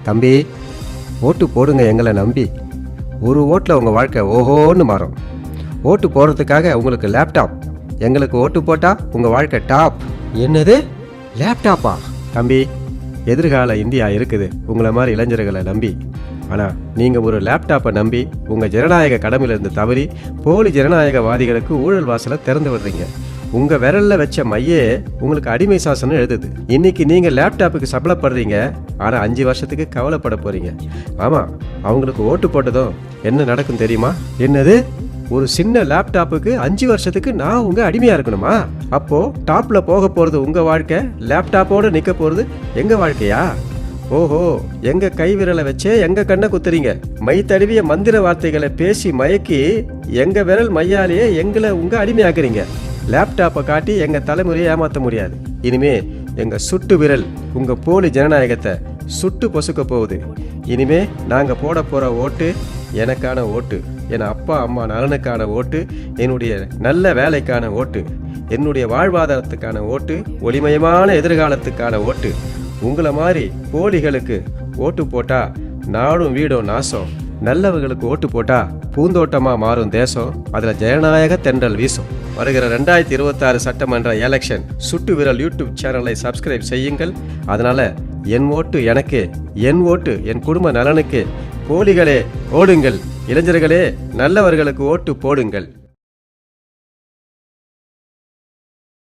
தம்பி, ஓட்டு போடுங்க எங்களை நம்பி. ஒரு ஓட்டில் உங்கள் வாழ்க்கை ஓஹோன்னு மாறும். ஓட்டு போடுறதுக்காக உங்களுக்கு லேப்டாப், எங்களுக்கு ஓட்டு போட்டால் உங்கள் வாழ்க்கை டாப். என்னது லேப்டாப்பா? தம்பி, எதிர்கால இந்தியா இருக்குது உங்களை மாதிரி இளைஞர்களை நம்பி. ஆனால் நீங்கள் ஒரு லேப்டாப்பை நம்பி உங்கள் ஜனநாயக கடமையிலிருந்து தவறி போலி ஜனநாயகவாதிகளுக்கு ஊழல் வாசலை திறந்து விடுறீங்க. உங்கள் விரலில் வச்ச மையே உங்களுக்கு அடிமை சாசனம் எழுதுது. இன்னைக்கு நீங்கள் லேப்டாப்புக்கு சபலப்படுறீங்க, ஆனால் 5 வருஷத்துக்கு கவலைப்பட போகிறீங்க. ஆமாம், அவங்களுக்கு ஓட்டு போட்டதும் என்ன நடக்கும் தெரியுமா? என்னது, ஒரு சின்ன லேப்டாப்புக்கு 5 வருஷத்துக்கு நான் உங்கள் அடிமையாக இருக்கணுமா? அப்போது டாப்பில் போக போகிறது உங்கள் வாழ்க்கை, லேப்டாப்போடு நிற்க போகிறது எங்கள் வாழ்க்கையா? ஓஹோ, எங்கள் கை விரலை வச்சே எங்கள் கண்ணை குத்துறீங்க. மை தழுவிய மந்திர வார்த்தைகளை பேசி மயக்கி எங்கள் விரல் மையாலேயே எங்களை உங்கள் அடிமையாக்குறீங்க. லேப்டாப்பை காட்டி எங்கள் தலைமுறையை ஏமாற்ற முடியாது. இனிமே எங்கள் சுட்டு விரல் உங்கள் போலி ஜனநாயகத்தை சுட்டு பொசுக்க போகுது. இனிமே நாங்கள் போட போகிற ஓட்டு எனக்கான ஓட்டு, என் அப்பா அம்மா நலனுக்கான ஓட்டு, என்னுடைய நல்ல வேலைக்கான ஓட்டு, என்னுடைய வாழ்வாதாரத்துக்கான ஓட்டு, ஒளிமயமான எதிர்காலத்துக்கான ஓட்டு. உங்களை மாதிரி போலிகளுக்கு ஓட்டு போட்டா நாடும் வீடும் நாசம். நல்லவர்களுக்கு ஓட்டு போட்டா பூந்தோட்டமாக மாறும் தேசம், அதில் ஜனநாயக தென்றல் வீசும். வருகிற 2026 சட்டமன்ற எலெக்ஷன் சுட்டு விரல் யூடியூப் சேனலை சப்ஸ்கிரைப் செய்யுங்கள். அதனால் என் ஓட்டு எனக்கு, என் ஓட்டு என் குடும்ப நலனுக்கு. போலிகளே ஓடுங்கள், இளைஞர்களே நல்லவர்களுக்கு ஓட்டு போடுங்கள்.